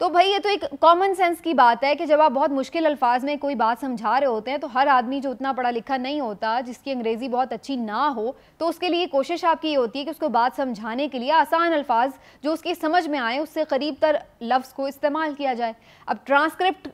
تو بھائی یہ تو ایک کامن سینس کی بات ہے کہ جب آپ بہت مشکل الفاظ میں کوئی بات سمجھا رہے ہوتے ہیں تو ہر آدمی جو اتنا پڑھا لکھا نہیں ہوتا, جس کی انگریزی بہت اچھی نہ ہو, تو اس کے لیے کوشش آپ کی یہ ہوتی ہے کہ اس کو بات سمجھانے کے لیے آسان الفاظ جو اس کی سمجھ میں آئیں, اس سے قریب تر لفظ کو استعمال کیا جائے. اب ٹرانسکرپٹ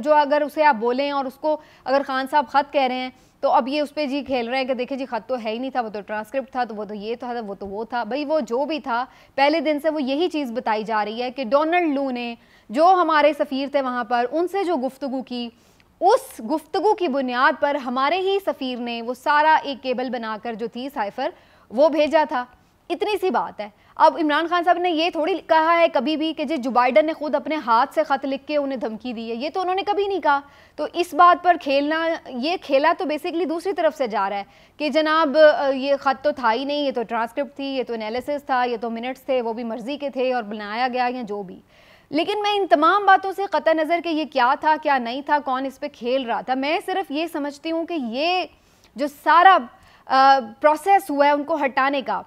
جو اگر اسے آپ بولیں اور اس کو اگر خان صاحب خط کہہ رہے ہیں تو اب یہ اس پہ جی کھیل رہے ہیں کہ دیکھیں جی خط تو ہے ہی نہیں تھا, وہ تو ٹرانسکرپٹ تھا, تو وہ تو یہ تھا, وہ تو وہ تھا. بھائی وہ جو بھی تھا پہلے دن سے وہ یہی چیز بتائی جا رہی ہے کہ ڈونلڈ لو نے جو ہمارے سفیر تھے وہاں پر ان سے جو گفتگو کی, اس گفتگو کی بنیاد پر ہمارے ہی سفیر نے وہ سارا ایک کیبل بنا کر جو تھی سائفر وہ بھیجا تھا. اتنی سی بات ہے. اب عمران خان صاحب نے یہ تھوڑی کہا ہے کبھی بھی کہ جو بائیڈن نے خود اپنے ہاتھ سے خط لکھ کے انہیں دھمکی دی ہے, یہ تو انہوں نے کبھی نہیں کہا. تو اس بات پر کھیلنا, یہ کھیلا تو بیسیکلی دوسری طرف سے جا رہا ہے کہ جناب یہ خط تو تھا ہی نہیں, یہ تو ٹرانسکرپٹ تھی, یہ تو انالیسس تھا, یہ تو منٹس تھے, وہ بھی مرضی کے تھے اور بنایا گیا یا جو بھی. لیکن میں ان تمام باتوں سے قطع نظر کہ یہ کیا تھا کیا نہیں تھا, کون اس پہ کھیل رہا تھا, میں صرف یہ سمجھتی ہوں کہ یہ جو سارا پروسیس ہوا ہے ان کو ہٹانے کا,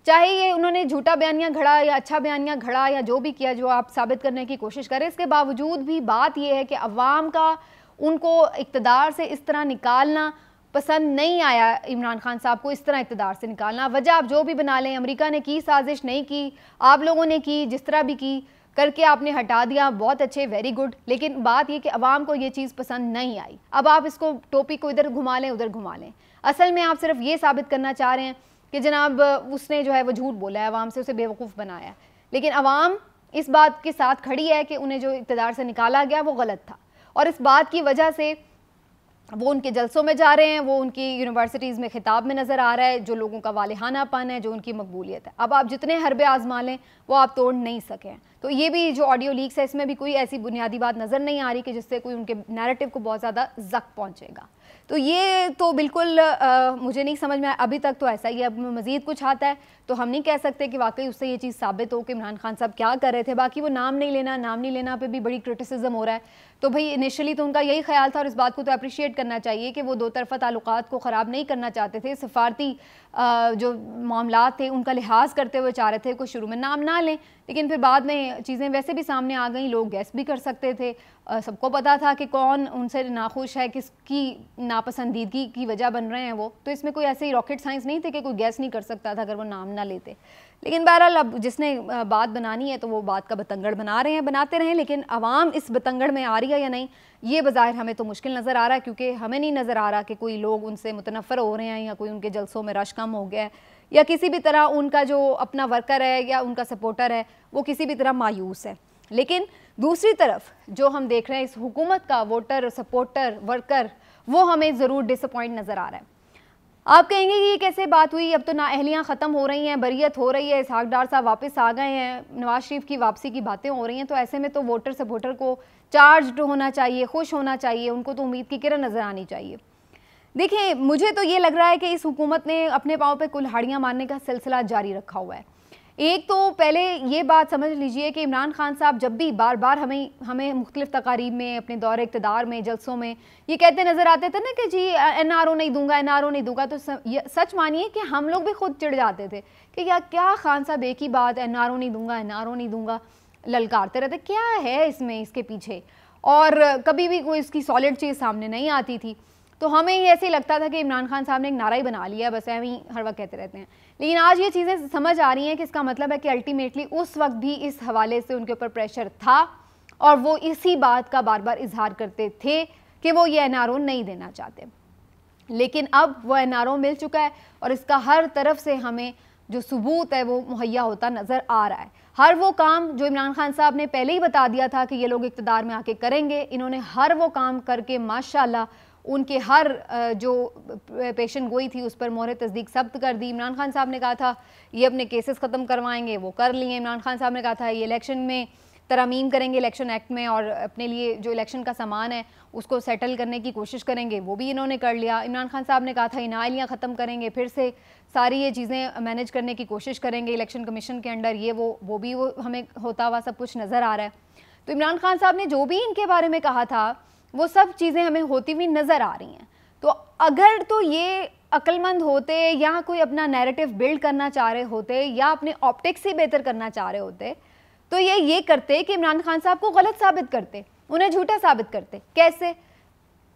چاہے یہ انہوں نے جھوٹا بیانیہ گھڑا یا اچھا بیانیہ گھڑا یا جو بھی کیا جو آپ ثابت کرنے کی کوشش کریں, اس کے باوجود بھی بات یہ ہے کہ عوام کا ان کو اقتدار سے اس طرح نکالنا پسند نہیں آیا. عمران خان صاحب کو اس طرح اقتدار سے نکالنا, وجہ آپ جو بھی بنا لیں, امریکہ نے کی سازش نہیں کی, آپ لوگوں نے کی, جس طرح بھی کی کر کے آپ نے ہٹا دیا, بہت اچھے, ویری گڈ. لیکن بات یہ کہ عوام کو یہ چیز پسند نہیں آئی. اب آپ اس کو ٹوپی کو ادھر گھما لیں ادھر گھما لیں, اصل میں آپ صرف یہ ثابت کرنا چاہ رہے ہیں کہ جناب اس نے جو ہے وہ جھوٹ بولا ہے, عوام سے اسے بیوقوف بنایا ہے. لیکن عوام اس بات کے ساتھ کھڑی ہے کہ انہیں جو اقتدار سے نکالا گیا وہ غلط تھا, اور اس بات کی وجہ سے وہ ان کے جلسوں میں جا رہے ہیں, وہ ان کی یونیورسٹیز میں خطاب میں نظر آ رہا ہے, جو لوگوں کا والہانہ پن ہے, جو ان کی مقبولیت ہے. اب آپ جتنے حربے آزما لیں وہ آپ توڑ نہیں سکیں. تو یہ بھی جو آڈیو لیکس ہے اس میں بھی کوئی ایسی بنیادی بات نظر نہیں آ رہی کہ جس سے کوئی ان کے نیریٹو کو بہت زیادہ زخم پہنچے گا. تو یہ تو بالکل مجھے نہیں سمجھ میں, ابھی تک تو ایسا ہی ہے. اب مزید کچھ آتا ہے تو ہم نہیں کہہ سکتے کہ واقعی اس سے یہ چیز ثابت ہو کہ عمران خان صاحب کیا کر رہے تھے. باقی وہ نام نہیں لینا پہ بھی بڑی کرٹیسزم ہو رہا ہے. تو بھئی انیشلی تو ان کا یہی خیال تھا, اور اس بات کو تو اپریشیٹ کرنا چاہیے کہ وہ دو طرفہ تعلقات کو خراب نہیں کرنا چاہتے تھے, سفارتی جو معاملات تھے ان کا لحاظ کرتے ہوئے چاہ رہے تھے کوئی شروع میں نام نہ لیں. لیکن پھر بعد میں چیزیں ویسے بھی سامنے آ گئیں, لوگ گیس بھی کر سکتے تھے, سب کو پتا تھا کہ کون ان سے ناخوش ہے, کس کی ناپسندیدگی کی وجہ بن رہے ہیں وہ. تو اس میں کوئی ایسے ہی راکٹ سائنس نہیں تھے کہ کوئی گیس نہیں کر سکتا تھا اگر وہ نام نہ لیتے. لیکن بہرحال اب جس نے بات بنانی ہے تو وہ بات کا بتنگڑ بنا رہے ہیں, بناتے رہیں. لیکن عوام اس بتنگڑ میں آ رہی ہے یا نہیں یہ بظاہر ہمیں تو مشکل نظر آ رہا ہے, کیونکہ ہمیں نہیں نظر آ رہا کہ کوئی لوگ ان سے متنفر ہو رہے ہیں یا کوئی ان کے جلسوں میں رش کم ہو گیا ہے, یا کسی بھی طرح ان کا جو اپنا ورکر ہے یا ان کا سپورٹر ہے وہ کسی بھی طرح مایوس ہے. لیکن دوسری طرف جو ہم دیکھ رہے ہیں اس حکومت کا ووٹر, سپورٹر, ورکر, وہ ہمیں ضرور ڈس اپوائنٹ نظر آ رہا ہے. آپ کہیں گے کہ یہ کیسے بات ہوئی, اب تو نااہلیاں ختم ہو رہی ہیں, بریت ہو رہی ہے, اسحاق ڈار صاحب واپس آ گئے ہیں, نواز شریف کی واپسی کی باتیں ہو رہی ہیں, تو ایسے میں تو ووٹر سپورٹر کو چارجڈ ہونا چاہیے, خوش ہونا چاہیے, ان کو تو امید کی کرن نظر آنی چاہیے. دیکھیں مجھے تو یہ لگ رہا ہے کہ اس حکومت نے اپنے پاؤں پہ کلہاڑیاں مارنے کا سلسلہ جاری رکھا ہوا ہے. ایک تو پہلے یہ بات سمجھ لیجئے کہ عمران خان صاحب جب بھی بار بار ہمیں مختلف تقاریب میں, اپنے دور اقتدار میں, جلسوں میں یہ کہتے نظر آتے تھے نا کہ جی این آر او نہیں دوں گا, این آر او نہیں دوں گا, تو سچ مانیے کہ ہم لوگ بھی خود چڑ جاتے تھے کہ کیا خان صاحب ایک ہی بات, این آر او نہیں دوں گا, این آر او نہیں دوں گا, للکارتے رہتے, کیا ہے اس میں, اس کے پیچھے, اور کبھی بھی کوئی اس کی سالڈ چیز سامنے نہیں آتی تھی. تو ہمیں یہ ایسے ہی لگتا تھا کہ عمران خان صاحب نے ایک نعرہ ہی بنا لیا, بس ایویں ہی ہر وقت کہتے رہتے ہیں. لیکن آج یہ چیزیں سمجھ آ رہی ہیں کہ اس کا مطلب ہے کہ الٹیمیٹلی اس وقت بھی اس حوالے سے ان کے اوپر پریشر تھا, اور وہ اسی بات کا بار بار اظہار کرتے تھے کہ وہ یہ این آر او نہیں دینا چاہتے. لیکن اب وہ این آر او مل چکا ہے, اور اس کا ہر طرف سے ہمیں جو ثبوت ہے وہ مہیا ہوتا نظر آ رہا ہے. ہر وہ کام جو عمران خان صاحب نے پہلے ہی بتا دیا تھا کہ یہ لوگ اقتدار میں آ کے کریں گے, انہوں نے ہر وہ کام کر کے ماشاءاللہ ان کے ہر جو پیشن گوئی تھی اس پر مہر تصدیق ثبت کر دی. عمران خان صاحب نے کہا تھا یہ اپنے کیسز ختم کروائیں گے, وہ کر لیے. عمران خان صاحب نے کہا تھا یہ الیکشن میں ترامیم کریں گے الیکشن ایکٹ میں, اور اپنے لیے جو الیکشن کا سامان ہے اس کو سیٹل کرنے کی کوشش کریں گے, وہ بھی انہوں نے کر لیا. عمران خان صاحب نے کہا تھا نااہلیاں ختم کریں گے, پھر سے ساری یہ چیزیں مینیج کرنے کی کوشش کریں گے الیکشن کمیشن کے انڈر, یہ وہ بھی ہمیں ہوتا ہوا سب کچھ نظر آ رہا ہے. تو عمران خان صاحب نے جو بھی ان کے بارے میں کہا تھا وہ سب چیزیں ہمیں ہوتی ہوئی نظر آ رہی ہیں. تو اگر تو یہ عقل مند ہوتے یا کوئی اپنا نیریٹو بلڈ کرنا چاہ رہے ہوتے یا اپنے آپٹکس ہی بہتر کرنا چاہ رہے ہوتے تو یہ کرتے کہ عمران خان صاحب کو غلط ثابت کرتے, انہیں جھوٹا ثابت کرتے. کیسے؟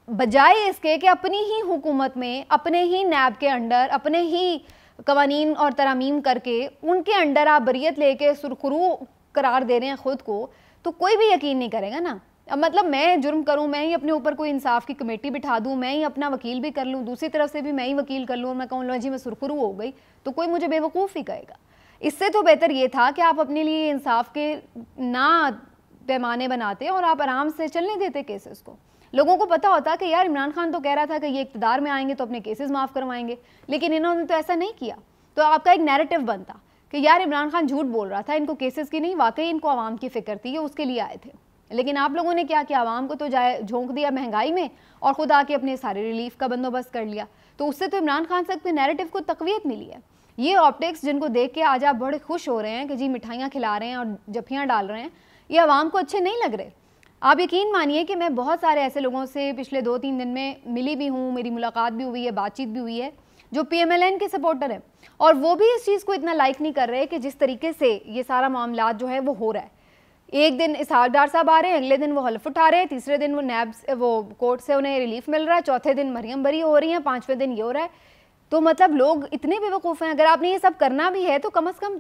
بجائے اس کے کہ اپنی ہی حکومت میں, اپنے ہی نیب کے انڈر, اپنے ہی قوانین اور ترامیم کر کے ان کے انڈر آپ بریت لے کے سرخرو قرار دے رہے ہیں خود کو, تو کوئی بھی یقین نہیں کرے گا نا. اب مطلب میں جرم کروں, میں ہی اپنے اوپر کوئی انصاف کی کمیٹی بٹھا دوں, میں ہی اپنا وکیل بھی کر لوں, دوسری طرف سے بھی میں ہی وکیل کر لوں, اور میں کہوں لو جی میں سرخرو ہو گئی, تو کوئی مجھے بے وقوف ہی کہے گا. اس سے تو بہتر یہ تھا کہ آپ اپنے لیے انصاف کے نہ پیمانے بناتے اور آپ آرام سے چلنے دیتے کیسز کو. لوگوں کو پتہ ہوتا کہ یار عمران خان تو کہہ رہا تھا کہ یہ اقتدار میں آئیں گے تو اپنے کیسز معاف کروائیں گے, لیکن انہوں نے تو ایسا نہیں کیا. تو آپ کا ایک نیریٹو بنتا کہ یار عمران خان جھوٹ بول رہا تھا, ان کو کیسز کی نہیں, واقعی ان کو عوام کی فکر تھی, یہ اس کے لیے آئے تھے. لیکن آپ لوگوں نے کیا کیا, عوام کو تو جھونک دیا مہنگائی میں اور خود آ کے اپنے سارے ریلیف کا بندوبست کر لیا. تو اس سے تو عمران خان صاحب کے نیریٹو کو تقویت ملی ہے. یہ آپٹکس جن کو دیکھ کے آج آپ بڑے خوش ہو رہے ہیں کہ جی مٹھائیاں کھلا رہے ہیں اور جفیاں ڈال رہے ہیں, یہ عوام کو اچھے نہیں لگ رہے. آپ یقین مانیے کہ میں بہت سارے ایسے لوگوں سے پچھلے 2-3 دن میں ملی بھی ہوں, میری ملاقات بھی ہوئی ہے, بات چیت بھی ہوئی ہے, جو پی ایم ایل این کے سپورٹر ہیں, اور وہ بھی اس چیز کو اتنا لائک نہیں کر رہے کہ جس طریقے سے یہ سارا معاملات جو ہے وہ ہو رہا ہے. ایک دن اسحاق ڈار صاحب آ رہے ہیں, اگلے دن وہ حلف اٹھا رہے ہیں, تیسرے دن وہ نیب وہ کورٹ سے انہیں ریلیف مل رہا ہے, چوتھے دن مریم بری ہو رہی ہیں, 5ویں دن یہ ہو رہا ہے. تو مطلب لوگ اتنے بے وقوف ہیں. اگر آپ نے یہ سب کرنا بھی ہے تو کم از کم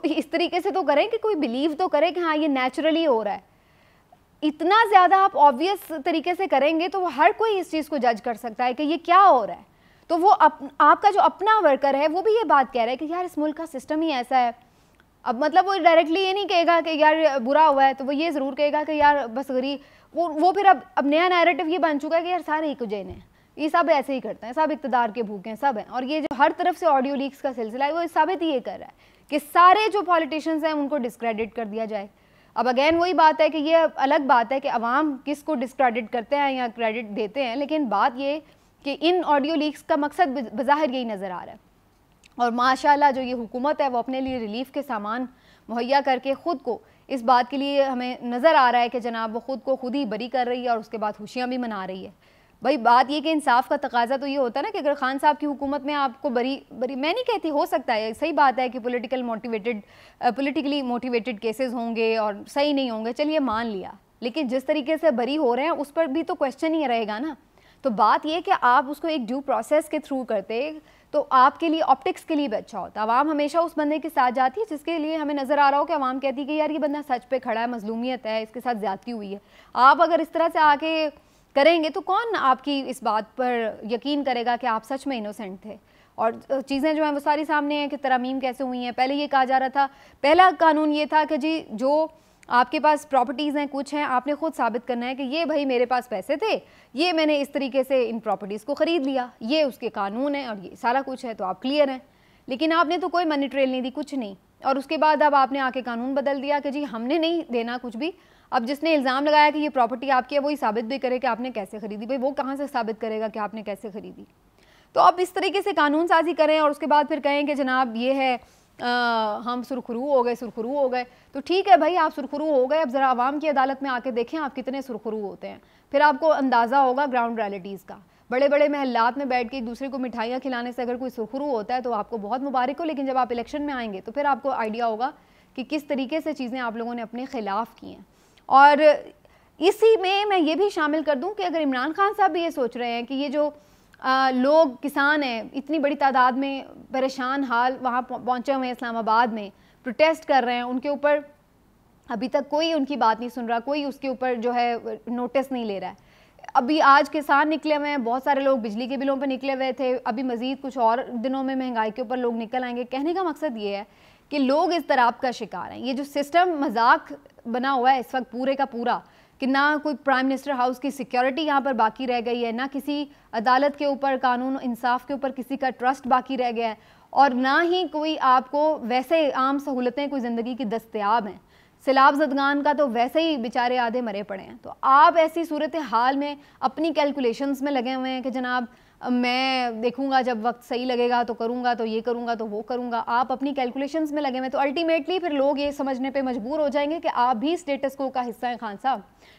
اس طریقے سے تو کریں کہ کوئی بلیو تو کرے کہ ہاں یہ نیچرلی ہو رہا ہے. اتنا زیادہ آپ آبویس طریقے سے کریں گے تو ہر کوئی اس چیز کو جج کر سکتا ہے کہ یہ کیا ہو رہا ہے. تو وہ آپ کا جو اپنا ورکر ہے وہ بھی یہ بات کہہ رہا ہے کہ یار اس ملک کا سسٹم ہی ایسا ہے. اب مطلب وہ ڈائریکٹلی یہ نہیں کہے گا کہ یار برا ہوا ہے, تو وہ یہ ضرور کہے گا کہ یار بس غریب, وہ پھر اب نیا نیریٹو یہ بن چکا ہے کہ یار سارے ہی کجین ہیں, یہ سب ایسے ہی کرتے ہیں, سب اقتدار کے بھوکے ہیں, سب ہیں. اور یہ جو ہر طرف سے آڈیو لیکس کا سلسلہ ہے وہ ثابت ہی یہ کر رہا ہے کہ سارے جو پالیٹیشینز ہیں ان کو ڈسکریڈٹ کر دیا جائے. اب اگین وہی بات ہے کہ یہ الگ بات ہے کہ عوام کس کو ڈسکریڈٹ کرتے ہیں یا کریڈٹ دیتے ہیں, لیکن بات یہ کہ ان آڈیو لیکس کا مقصد بظاہر یہی نظر آ رہا ہے. اور ماشاءاللہ جو یہ حکومت ہے وہ اپنے لیے ریلیف کے سامان مہیا کر کے خود کو اس بات کے لیے ہمیں نظر آ رہا ہے کہ جناب وہ خود کو خود ہی بری کر رہی ہے اور اس کے بعد خوشیاں بھی منا رہی ہے. بھائی بات یہ کہ انصاف کا تقاضا تو یہ ہوتا ہے نا کہ اگر خان صاحب کی حکومت میں آپ کو بری میں نہیں کہتی, ہو سکتا ہے صحیح بات ہے کہ پولیٹیکلی موٹیویٹڈ کیسز ہوں گے اور صحیح نہیں ہوں گے, چلیے مان لیا, لیکن جس طریقے سے بری ہو رہے ہیں اس پر بھی تو کویشچن ہی رہے گا نا. تو بات یہ کہ آپ اس کو ایک ڈیو پروسیس کے تھرو کرتے تو آپ کے لیے آپٹکس کے لیے بھی اچھا ہوتا. عوام ہمیشہ اس بندے کے ساتھ جاتی ہے جس کے لیے ہمیں نظر آ رہا ہو کہ عوام کہتی ہے کہ یار یہ بندہ سچ پہ کھڑا ہے, مظلومیت ہے, اس کے ساتھ زیادتی ہوئی ہے. آپ اگر اس طرح سے آ کے کریں گے تو کون آپ کی اس بات پر یقین کرے گا کہ آپ سچ میں انوسینٹ تھے. اور چیزیں جو ہیں وہ ساری سامنے ہیں کہ ترامیم کیسے ہوئی ہیں. پہلے یہ کہا جا رہا تھا, پہلا قانون یہ تھا کہ جی جو آپ کے پاس پراپرٹیز ہیں کچھ ہیں, آپ نے خود ثابت کرنا ہے کہ یہ بھائی میرے پاس پیسے تھے, یہ میں نے اس طریقے سے ان پراپرٹیز کو خرید لیا, یہ اس کے قانون ہیں اور یہ سارا کچھ ہے, تو آپ کلیئر ہیں. لیکن آپ نے تو کوئی منی ٹریل نہیں دی, کچھ نہیں. اور اس کے بعد اب آپ نے آ کے قانون بدل دیا کہ جی ہم نے نہیں دینا کچھ بھی. اب جس نے الزام لگایا کہ یہ پراپرٹی آپ کی ہے وہی ثابت بھی کرے کہ آپ نے کیسے خریدی. بھائی وہ کہاں سے ثابت کرے گا کہ آپ نے کیسے خریدی؟ تو آپ اس طریقے سے قانون سازی کریں اور اس کے بعد پھر کہیں کہ جناب یہ ہے ہم سرخرو ہو گئے. تو ٹھیک ہے بھائی, آپ سرخرو ہو گئے, اب ذرا عوام کی عدالت میں آ کے دیکھیں آپ کتنے سرخرو ہوتے ہیں, پھر آپ کو اندازہ ہوگا گراؤنڈ ریالٹیز کا. بڑے بڑے محلات میں بیٹھ کے ایک دوسرے کو مٹھائیاں کھلانے سے اگر کوئی سرخرو ہوتا ہے تو آپ کو بہت مبارک ہو, لیکن جب آپ الیکشن میں آئیں گے تو پھر آپ کو آئیڈیا ہوگا کہ کس طریقے سے چیزیں آپ لوگوں نے اپنے خلاف کی ہیں. اور اسی میں یہ بھی شامل کر دوں کہ اگر عمران خان صاحب بھی یہ سوچ رہے ہیں کہ یہ جو لوگ کسان ہیں اتنی بڑی تعداد میں پریشان حال وہاں پہنچے ہوئے ہیں اسلام آباد میں, پروٹیسٹ کر رہے ہیں, ان کے اوپر ابھی تک کوئی ان کی بات نہیں سن رہا, کوئی اس کے اوپر جو ہے نوٹس نہیں لے رہا ہے. ابھی آج کسان نکلے ہوئے ہیں, بہت سارے لوگ بجلی کے بلوں پہ نکلے ہوئے تھے, ابھی مزید کچھ اور دنوں میں مہنگائی کے اوپر لوگ نکل آئیں گے. کہنے کا مقصد یہ ہے کہ لوگ اس اضطراب کا شکار ہیں. یہ جو سسٹم مذاق بنا ہوا ہے اس وقت پورے کا پورا, کہ نہ کوئی پرائم منسٹر ہاؤس کی سیکیورٹی یہاں پر باقی رہ گئی ہے, نہ کسی عدالت کے اوپر قانون انصاف کے اوپر کسی کا ٹرسٹ باقی رہ گیا ہے, اور نہ ہی کوئی آپ کو ویسے عام سہولتیں کوئی زندگی کی دستیاب ہیں. سیلاب زدگان کا تو ویسے ہی بیچارے آدھے مرے پڑے ہیں. تو آپ ایسی صورتحال میں اپنی کیلکولیشنز میں لگے ہوئے ہیں کہ جناب میں دیکھوں گا جب وقت صحیح لگے گا تو کروں گا, تو یہ کروں گا, تو وہ کروں گا. آپ اپنی کیلکولیشنز میں لگے ہوئے, تو الٹیمیٹلی پھر لوگ یہ سمجھنے پہ مجبور ہو جائیں گے کہ آپ بھی اسٹیٹس کو کا حصہ ہیں خان صاحب.